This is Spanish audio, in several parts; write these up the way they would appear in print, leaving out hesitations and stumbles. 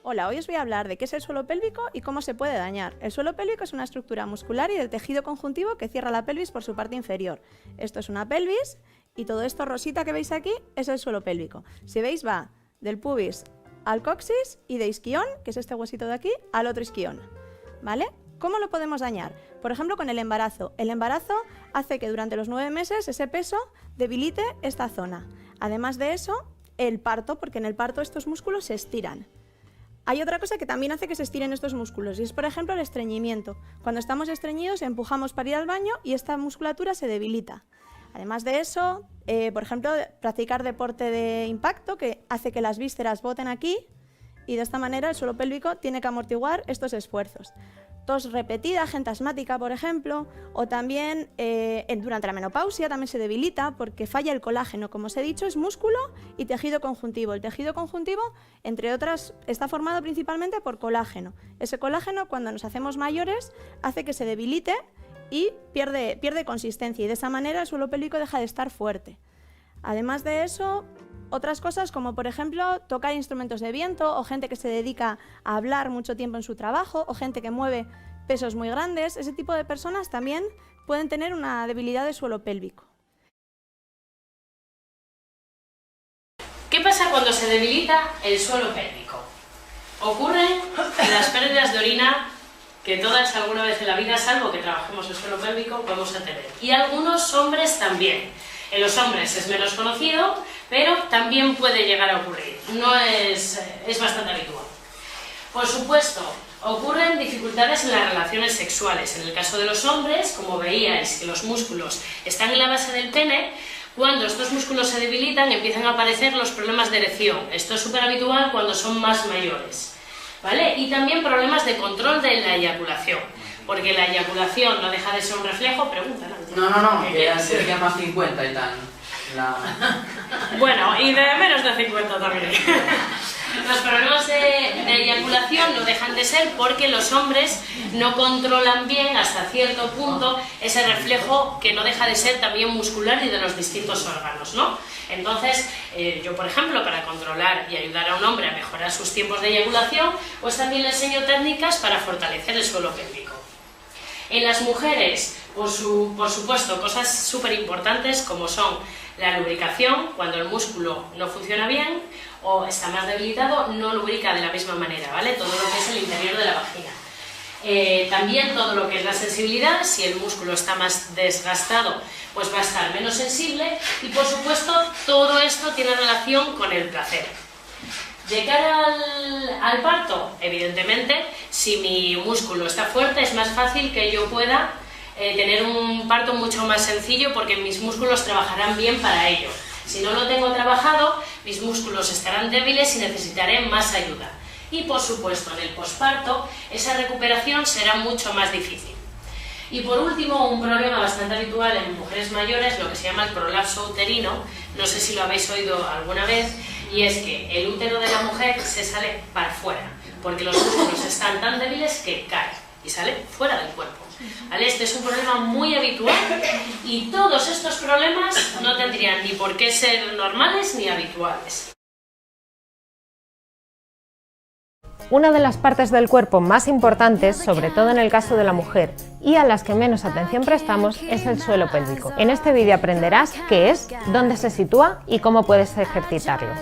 Hola, hoy os voy a hablar de qué es el suelo pélvico y cómo se puede dañar. El suelo pélvico es una estructura muscular y del tejido conjuntivo que cierra la pelvis por su parte inferior. Esto es una pelvis y todo esto rosita que veis aquí es el suelo pélvico. Si veis, va del pubis al coxis y de isquión, que es este huesito de aquí, al otro isquión, ¿vale? ¿Cómo lo podemos dañar? Por ejemplo, con el embarazo. El embarazo hace que durante los 9 meses ese peso debilite esta zona. Además de eso, el parto, porque en el parto estos músculos se estiran. Hay otra cosa que también hace que se estiren estos músculos y es, por ejemplo, el estreñimiento. Cuando estamos estreñidos empujamos para ir al baño y esta musculatura se debilita. Además de eso, por ejemplo, practicar deporte de impacto que hace que las vísceras boten aquí y de esta manera el suelo pélvico tiene que amortiguar estos esfuerzos. Tos repetida, gente asmática, por ejemplo, o también durante la menopausia también se debilita porque falla el colágeno. Como os he dicho, es músculo y tejido conjuntivo. El tejido conjuntivo, entre otras, está formado principalmente por colágeno. Ese colágeno, cuando nos hacemos mayores, hace que se debilite y pierde consistencia y de esa manera el suelo pélvico deja de estar fuerte. Además de eso, otras cosas como por ejemplo tocar instrumentos de viento o gente que se dedica a hablar mucho tiempo en su trabajo o gente que mueve pesos muy grandes, ese tipo de personas también pueden tener una debilidad de suelo pélvico. ¿Qué pasa cuando se debilita el suelo pélvico? Ocurren las pérdidas de orina que todas alguna vez en la vida, salvo que trabajemos el suelo pélvico, podemos tener. Y algunos hombres también. En los hombres es menos conocido, pero también puede llegar a ocurrir. Es bastante habitual. Por supuesto, ocurren dificultades en las relaciones sexuales. En el caso de los hombres, como veíais que los músculos están en la base del pene, cuando estos músculos se debilitan empiezan a aparecer los problemas de erección. Esto es súper habitual cuando son más mayores, ¿vale? Y también problemas de control de la eyaculación. Porque la eyaculación no deja de ser un reflejo, pregunta, ¿no? No, que sería más 50 y tal. Bueno, y de menos de 50 también. Los problemas de eyaculación no dejan de ser porque los hombres no controlan bien hasta cierto punto ese reflejo que no deja de ser también muscular y de los distintos órganos, ¿no? Entonces, yo por ejemplo, para controlar y ayudar a un hombre a mejorar sus tiempos de eyaculación, pues también le enseño técnicas para fortalecer el suelo pélvico. En las mujeres, por supuesto, cosas súper importantes como son la lubricación, cuando el músculo no funciona bien o está más debilitado, no lubrica de la misma manera, ¿vale? Todo lo que es el interior de la vagina. También todo lo que es la sensibilidad, si el músculo está más desgastado, pues va a estar menos sensible y, por supuesto, todo esto tiene relación con el placer. De cara al parto, evidentemente, si mi músculo está fuerte es más fácil que yo pueda tener un parto mucho más sencillo porque mis músculos trabajarán bien para ello. Si no lo tengo trabajado, mis músculos estarán débiles y necesitaré más ayuda. Y por supuesto, en el posparto, esa recuperación será mucho más difícil. Y por último, un problema bastante habitual en mujeres mayores, lo que se llama el prolapso uterino, no sé si lo habéis oído alguna vez, y es que el útero de la mujer se sale para afuera, porque los músculos están tan débiles que cae y sale fuera del cuerpo. ¿Vale? Este es un problema muy habitual y todos estos problemas no tendrían ni por qué ser normales ni habituales. Una de las partes del cuerpo más importantes, sobre todo en el caso de la mujer, y a las que menos atención prestamos, es el suelo pélvico. En este vídeo aprenderás qué es, dónde se sitúa y cómo puedes ejercitarlo.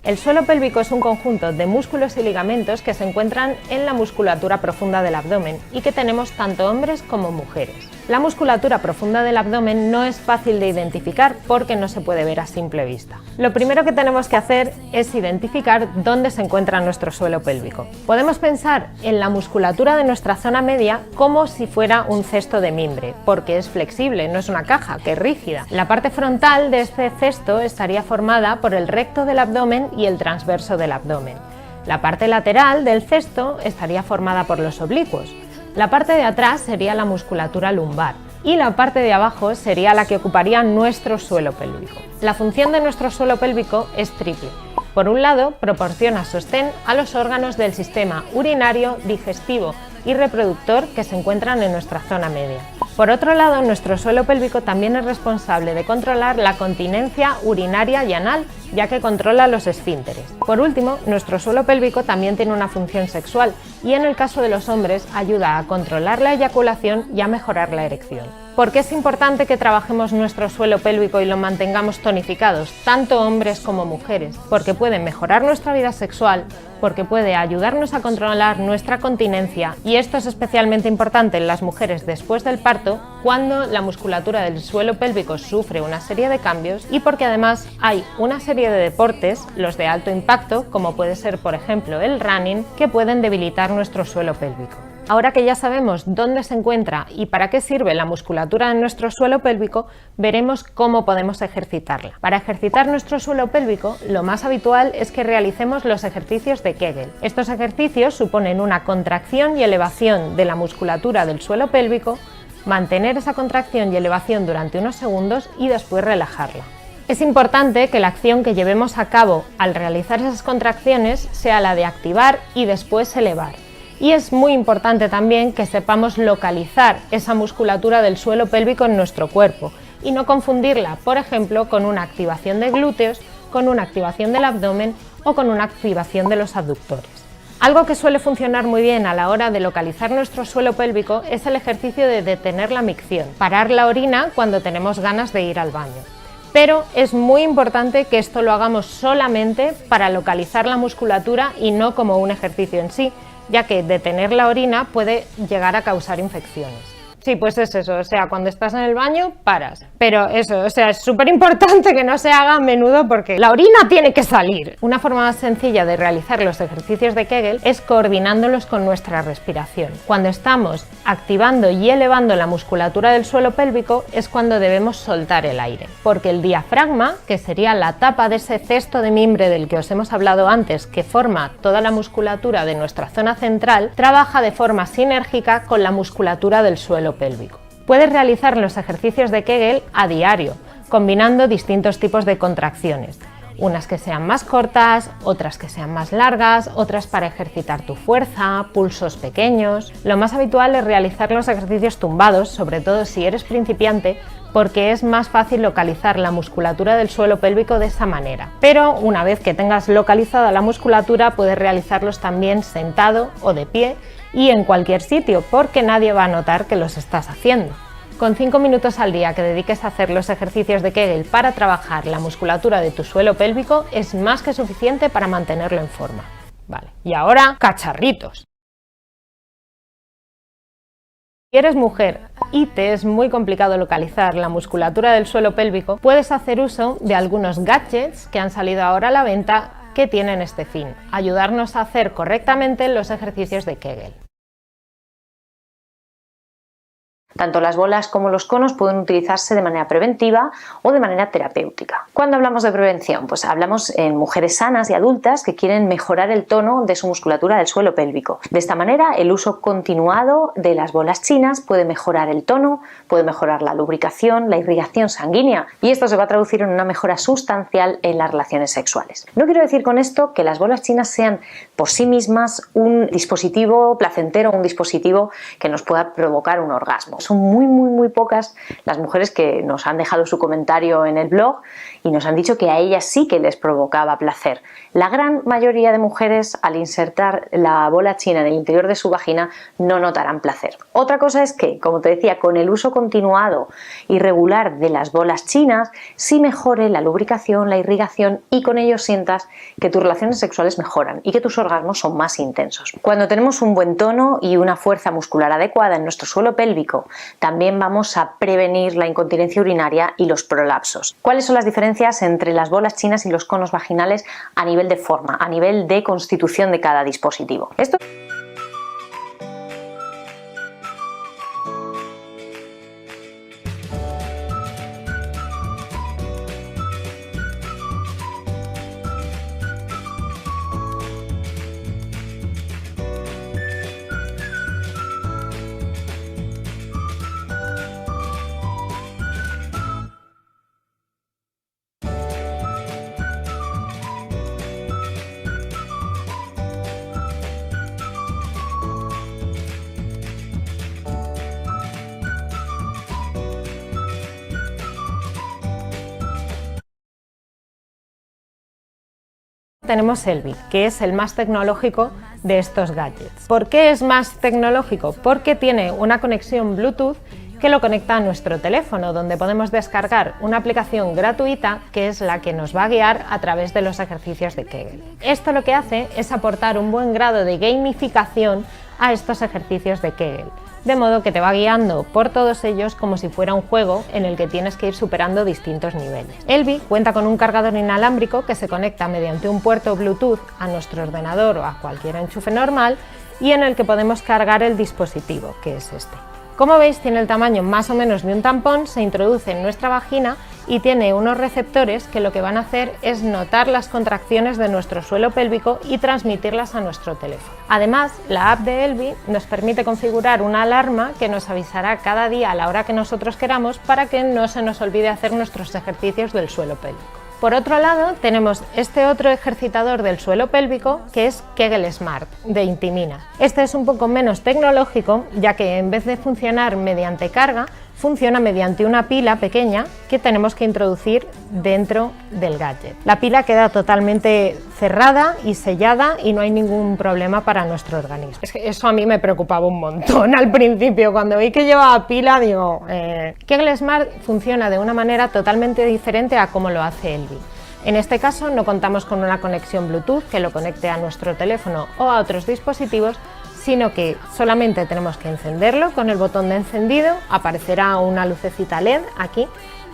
El suelo pélvico es un conjunto de músculos y ligamentos que se encuentran en la musculatura profunda del abdomen y que tenemos tanto hombres como mujeres. La musculatura profunda del abdomen no es fácil de identificar porque no se puede ver a simple vista. Lo primero que tenemos que hacer es identificar dónde se encuentra nuestro suelo pélvico. Podemos pensar en la musculatura de nuestra zona media como si fuera un cesto de mimbre, porque es flexible, no es una caja, que es rígida. La parte frontal de este cesto estaría formada por el recto del abdomen y el transverso del abdomen. La parte lateral del cesto estaría formada por los oblicuos. La parte de atrás sería la musculatura lumbar y la parte de abajo sería la que ocuparía nuestro suelo pélvico. La función de nuestro suelo pélvico es triple. Por un lado, proporciona sostén a los órganos del sistema urinario, digestivo y reproductor que se encuentran en nuestra zona media. Por otro lado, nuestro suelo pélvico también es responsable de controlar la continencia urinaria y anal, ya que controla los esfínteres. Por último, nuestro suelo pélvico también tiene una función sexual y en el caso de los hombres ayuda a controlar la eyaculación y a mejorar la erección. ¿Por qué es importante que trabajemos nuestro suelo pélvico y lo mantengamos tonificados, tanto hombres como mujeres? Porque puede mejorar nuestra vida sexual, porque puede ayudarnos a controlar nuestra continencia, y esto es especialmente importante en las mujeres después del parto, cuando la musculatura del suelo pélvico sufre una serie de cambios, y porque además hay una serie de deportes, los de alto impacto, como puede ser por ejemplo el running, que pueden debilitar nuestro suelo pélvico. Ahora que ya sabemos dónde se encuentra y para qué sirve la musculatura en nuestro suelo pélvico, veremos cómo podemos ejercitarla. Para ejercitar nuestro suelo pélvico, lo más habitual es que realicemos los ejercicios de Kegel. Estos ejercicios suponen una contracción y elevación de la musculatura del suelo pélvico, mantener esa contracción y elevación durante unos segundos y después relajarla. Es importante que la acción que llevemos a cabo al realizar esas contracciones sea la de activar y después elevar. Y es muy importante también que sepamos localizar esa musculatura del suelo pélvico en nuestro cuerpo y no confundirla, por ejemplo, con una activación de glúteos, con una activación del abdomen o con una activación de los abductores. Algo que suele funcionar muy bien a la hora de localizar nuestro suelo pélvico es el ejercicio de detener la micción, parar la orina cuando tenemos ganas de ir al baño. Pero es muy importante que esto lo hagamos solamente para localizar la musculatura y no como un ejercicio en sí, ya que detener la orina puede llegar a causar infecciones. Sí, pues es eso, o sea, cuando estás en el baño, paras. Pero eso, o sea, es súper importante que no se haga a menudo porque la orina tiene que salir. Una forma más sencilla de realizar los ejercicios de Kegel es coordinándolos con nuestra respiración. Cuando estamos activando y elevando la musculatura del suelo pélvico es cuando debemos soltar el aire, porque el diafragma, que sería la tapa de ese cesto de mimbre del que os hemos hablado antes, que forma toda la musculatura de nuestra zona central, trabaja de forma sinérgica con la musculatura del suelo pélvico. Puedes realizar los ejercicios de Kegel a diario, combinando distintos tipos de contracciones, unas que sean más cortas, otras que sean más largas, otras para ejercitar tu fuerza, pulsos pequeños. Lo más habitual es realizar los ejercicios tumbados, sobre todo si eres principiante, porque es más fácil localizar la musculatura del suelo pélvico de esa manera. Pero una vez que tengas localizada la musculatura, puedes realizarlos también sentado o de pie y en cualquier sitio, porque nadie va a notar que los estás haciendo. Con 5 minutos al día que dediques a hacer los ejercicios de Kegel para trabajar la musculatura de tu suelo pélvico es más que suficiente para mantenerlo en forma. Vale, y ahora, cacharritos. Si eres mujer y te es muy complicado localizar la musculatura del suelo pélvico, puedes hacer uso de algunos gadgets que han salido ahora a la venta que tienen este fin: ayudarnos a hacer correctamente los ejercicios de Kegel. Tanto las bolas como los conos pueden utilizarse de manera preventiva o de manera terapéutica. Cuando hablamos de prevención, pues hablamos en mujeres sanas y adultas que quieren mejorar el tono de su musculatura del suelo pélvico. De esta manera, el uso continuado de las bolas chinas puede mejorar el tono, puede mejorar la lubricación, la irrigación sanguínea, y esto se va a traducir en una mejora sustancial en las relaciones sexuales. No quiero decir con esto que las bolas chinas sean por sí mismas un dispositivo placentero, un dispositivo que nos pueda provocar un orgasmo. Son muy pocas las mujeres que nos han dejado su comentario en el blog y nos han dicho que a ellas sí que les provocaba placer. La gran mayoría de mujeres, al insertar la bola china en el interior de su vagina, no notarán placer. Otra cosa es que, como te decía, con el uso continuado y regular de las bolas chinas, sí mejore la lubricación, la irrigación, y con ello sientas que tus relaciones sexuales mejoran y que tus orgasmos son más intensos. Cuando tenemos un buen tono y una fuerza muscular adecuada en nuestro suelo pélvico, también vamos a prevenir la incontinencia urinaria y los prolapsos. ¿Cuáles son las diferencias entre las bolas chinas y los conos vaginales a nivel de forma, a nivel de constitución de cada dispositivo? tenemos Elvi, que es el más tecnológico de estos gadgets. ¿Por qué es más tecnológico? Porque tiene una conexión Bluetooth que lo conecta a nuestro teléfono, donde podemos descargar una aplicación gratuita que es la que nos va a guiar a través de los ejercicios de Kegel. Esto lo que hace es aportar un buen grado de gamificación a estos ejercicios de Kegel, de modo que te va guiando por todos ellos como si fuera un juego en el que tienes que ir superando distintos niveles. Elvi cuenta con un cargador inalámbrico que se conecta mediante un puerto Bluetooth a nuestro ordenador o a cualquier enchufe normal y en el que podemos cargar el dispositivo, que es este. Como veis, tiene el tamaño más o menos de un tampón, se introduce en nuestra vagina y tiene unos receptores que lo que van a hacer es notar las contracciones de nuestro suelo pélvico y transmitirlas a nuestro teléfono. Además, la app de Elvi nos permite configurar una alarma que nos avisará cada día a la hora que nosotros queramos para que no se nos olvide hacer nuestros ejercicios del suelo pélvico. Por otro lado, tenemos este otro ejercitador del suelo pélvico que es Kegel Smart, de Intimina. Este es un poco menos tecnológico, ya que en vez de funcionar mediante carga, funciona mediante una pila pequeña que tenemos que introducir dentro del gadget. La pila queda totalmente cerrada y sellada y no hay ningún problema para nuestro organismo. Es que eso a mí me preocupaba un montón al principio. Cuando vi que llevaba pila, digo... Kegel Smart funciona de una manera totalmente diferente a como lo hace Elvi. En este caso no contamos con una conexión Bluetooth que lo conecte a nuestro teléfono o a otros dispositivos, sino que solamente tenemos que encenderlo con el botón de encendido, aparecerá una lucecita LED aquí,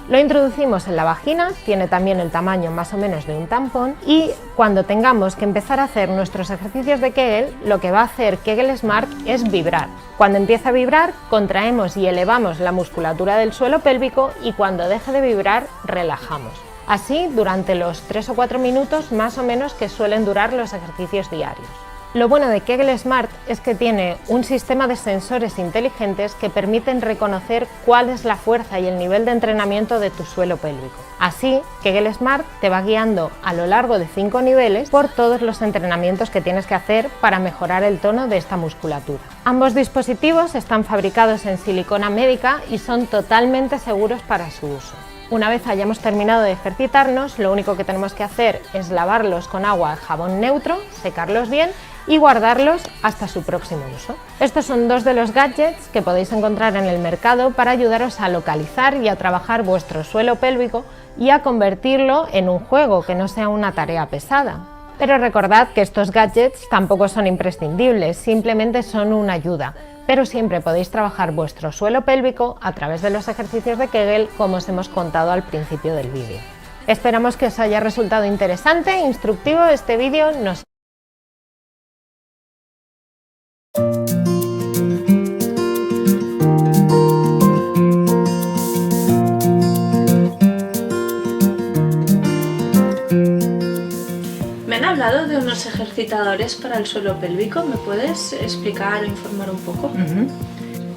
lo introducimos en la vagina, tiene también el tamaño más o menos de un tampón y cuando tengamos que empezar a hacer nuestros ejercicios de Kegel, lo que va a hacer Kegel Smart es vibrar. Cuando empieza a vibrar, contraemos y elevamos la musculatura del suelo pélvico y cuando deje de vibrar, relajamos. Así durante los 3 o 4 minutos más o menos que suelen durar los ejercicios diarios. Lo bueno de Kegel Smart es que tiene un sistema de sensores inteligentes que permiten reconocer cuál es la fuerza y el nivel de entrenamiento de tu suelo pélvico. Así, Kegel Smart te va guiando a lo largo de 5 niveles por todos los entrenamientos que tienes que hacer para mejorar el tono de esta musculatura. Ambos dispositivos están fabricados en silicona médica y son totalmente seguros para su uso. Una vez hayamos terminado de ejercitarnos, lo único que tenemos que hacer es lavarlos con agua y jabón neutro, secarlos bien y guardarlos hasta su próximo uso. Estos son 2 de los gadgets que podéis encontrar en el mercado para ayudaros a localizar y a trabajar vuestro suelo pélvico y a convertirlo en un juego, que no sea una tarea pesada. Pero recordad que estos gadgets tampoco son imprescindibles, simplemente son una ayuda. Pero siempre podéis trabajar vuestro suelo pélvico a través de los ejercicios de Kegel, como os hemos contado al principio del vídeo. Esperamos que os haya resultado interesante e instructivo este vídeo. Me han hablado de unos ejercitadores para el suelo pélvico. ¿Me puedes explicar o informar un poco?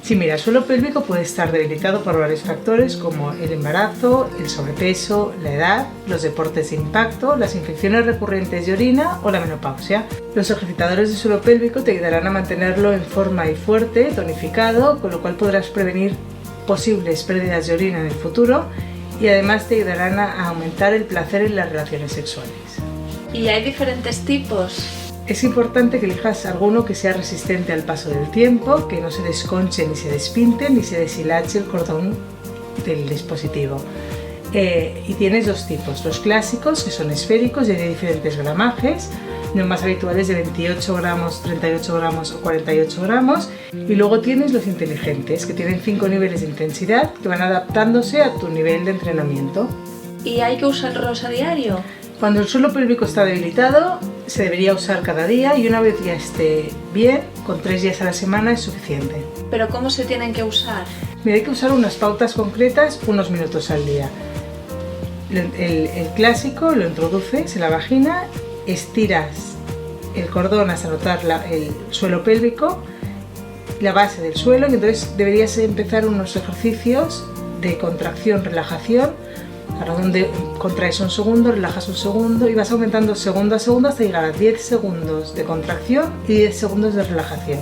Sí, mira, el suelo pélvico puede estar debilitado por varios factores como el embarazo, el sobrepeso, la edad, los deportes de impacto, las infecciones recurrentes de orina o la menopausia. Los ejercitadores de suelo pélvico te ayudarán a mantenerlo en forma y fuerte, tonificado, con lo cual podrás prevenir posibles pérdidas de orina en el futuro y además te ayudarán a aumentar el placer en las relaciones sexuales. ¿Y hay diferentes tipos? Es importante que elijas alguno que sea resistente al paso del tiempo, que no se desconche ni se despinte ni se deshilache el cordón del dispositivo. Y tienes 2 tipos, los clásicos, que son esféricos y de diferentes gramajes, los más habituales de 28 gramos, 38 gramos o 48 gramos, y luego tienes los inteligentes, que tienen 5 niveles de intensidad que van adaptándose a tu nivel de entrenamiento. ¿Y hay que usarlos a diario? Cuando el suelo pélvico está debilitado, se debería usar cada día y una vez ya esté bien, con 3 días a la semana es suficiente. ¿Pero cómo se tienen que usar? Mira, hay que usar unas pautas concretas, unos minutos al día. El clásico lo introduces en la vagina, estiras el cordón hasta notar el suelo pélvico, la base del suelo, y entonces deberías empezar unos ejercicios de contracción, relajación, para donde contraes un segundo, relajas un segundo y vas aumentando segundo a segundo hasta llegar a 10 segundos de contracción y 10 segundos de relajación.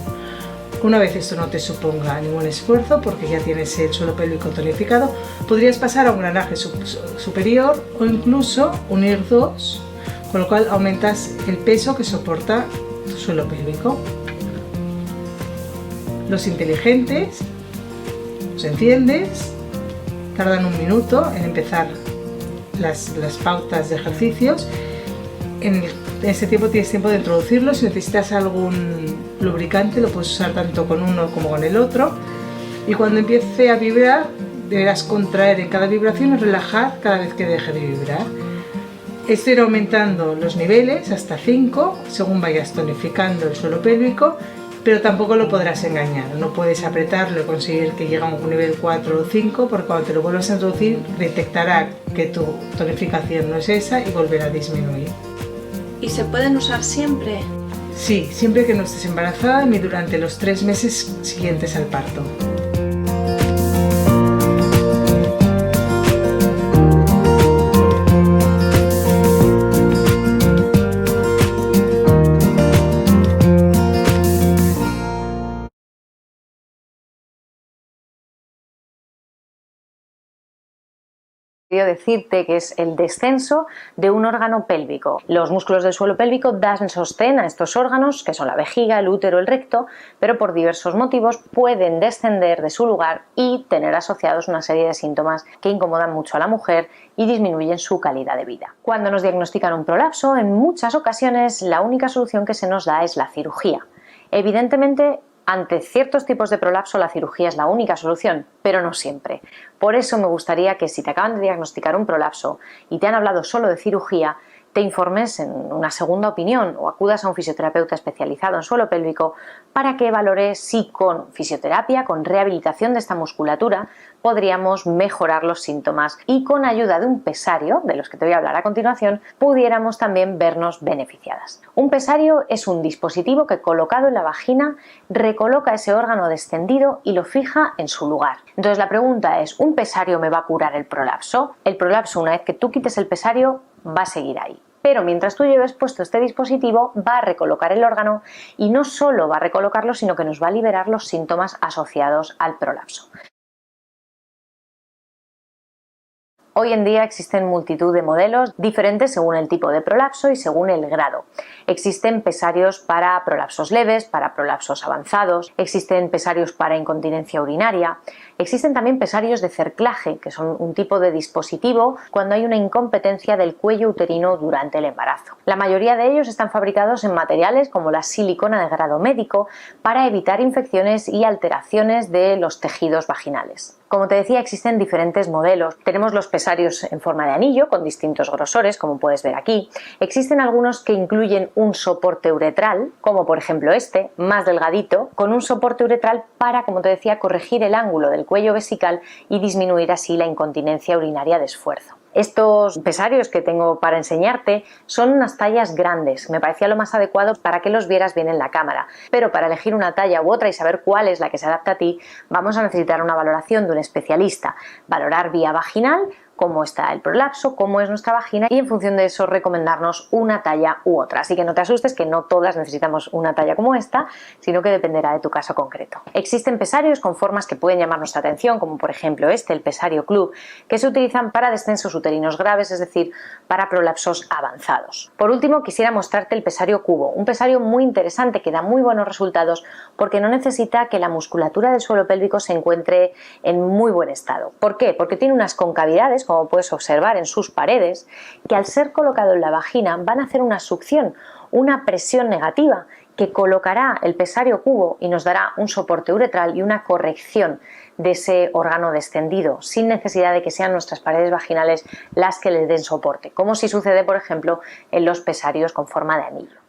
Una vez esto no te suponga ningún esfuerzo porque ya tienes el suelo pélvico tonificado, podrías pasar a un granaje superior o incluso unir 2, con lo cual aumentas el peso que soporta tu suelo pélvico. Los inteligentes, los enciendes, tardan 1 minuto en empezar las pautas de ejercicios. En ese tiempo tienes tiempo de introducirlo. Si necesitas algún lubricante lo puedes usar tanto con uno como con el otro. Y cuando empiece a vibrar deberás contraer en cada vibración y relajar cada vez que deje de vibrar. Esto irá aumentando los niveles hasta 5 según vayas tonificando el suelo pélvico, pero tampoco lo podrás engañar. No puedes apretarlo y conseguir que llegue a un nivel 4 o 5, porque cuando te lo vuelvas a introducir detectará que tu tonificación no es esa y volverá a disminuir. ¿Y se pueden usar siempre? Sí, siempre que no estés embarazada ni durante los 3 meses siguientes al parto. Quiero decirte que es el descenso de un órgano pélvico. Los músculos del suelo pélvico dan sostén a estos órganos, que son la vejiga, el útero, el recto, pero por diversos motivos pueden descender de su lugar y tener asociados una serie de síntomas que incomodan mucho a la mujer y disminuyen su calidad de vida. Cuando nos diagnostican un prolapso, en muchas ocasiones la única solución que se nos da es la cirugía. Evidentemente, ante ciertos tipos de prolapso la cirugía es la única solución, pero no siempre. Por eso me gustaría que si te acaban de diagnosticar un prolapso y te han hablado solo de cirugía, te informes en una segunda opinión o acudas a un fisioterapeuta especializado en suelo pélvico para que valore si con fisioterapia, con rehabilitación de esta musculatura, podríamos mejorar los síntomas y con ayuda de un pesario, de los que te voy a hablar a continuación, pudiéramos también vernos beneficiadas. Un pesario es un dispositivo que colocado en la vagina recoloca ese órgano descendido y lo fija en su lugar. Entonces la pregunta es, ¿un pesario me va a curar el prolapso? El prolapso, una vez que tú quites el pesario, va a seguir ahí. Pero mientras tú lleves puesto este dispositivo va a recolocar el órgano y no solo va a recolocarlo, sino que nos va a liberar los síntomas asociados al prolapso. Hoy en día existen multitud de modelos diferentes según el tipo de prolapso y según el grado. Existen pesarios para prolapsos leves, para prolapsos avanzados, existen pesarios para incontinencia urinaria, existen también pesarios de cerclaje, que son un tipo de dispositivo cuando hay una incompetencia del cuello uterino durante el embarazo. La mayoría de ellos están fabricados en materiales como la silicona de grado médico para evitar infecciones y alteraciones de los tejidos vaginales. Como te decía, existen diferentes modelos. Tenemos los pesarios en forma de anillo con distintos grosores, como puedes ver aquí. Existen algunos que incluyen un soporte uretral, como por ejemplo este, más delgadito, con un soporte uretral para, como te decía, corregir el ángulo del cuello vesical y disminuir así la incontinencia urinaria de esfuerzo. Estos pesarios que tengo para enseñarte son unas tallas grandes, me parecía lo más adecuado para que los vieras bien en la cámara, pero para elegir una talla u otra y saber cuál es la que se adapta a ti, vamos a necesitar una valoración de un especialista, valorar vía vaginal cómo está el prolapso, cómo es nuestra vagina y en función de eso recomendarnos una talla u otra. Así que no te asustes que no todas necesitamos una talla como esta, sino que dependerá de tu caso concreto. Existen pesarios con formas que pueden llamar nuestra atención, como por ejemplo este, el pesario club, que se utilizan para descensos uterinos graves, es decir, para prolapsos avanzados. Por último, quisiera mostrarte el pesario cubo, un pesario muy interesante que da muy buenos resultados porque no necesita que la musculatura del suelo pélvico se encuentre en muy buen estado. ¿Por qué? Porque tiene unas concavidades, como puedes observar en sus paredes, que al ser colocado en la vagina van a hacer una succión, una presión negativa que colocará el pesario cubo y nos dará un soporte uretral y una corrección de ese órgano descendido sin necesidad de que sean nuestras paredes vaginales las que les den soporte, como si sucede por ejemplo en los pesarios con forma de anillo.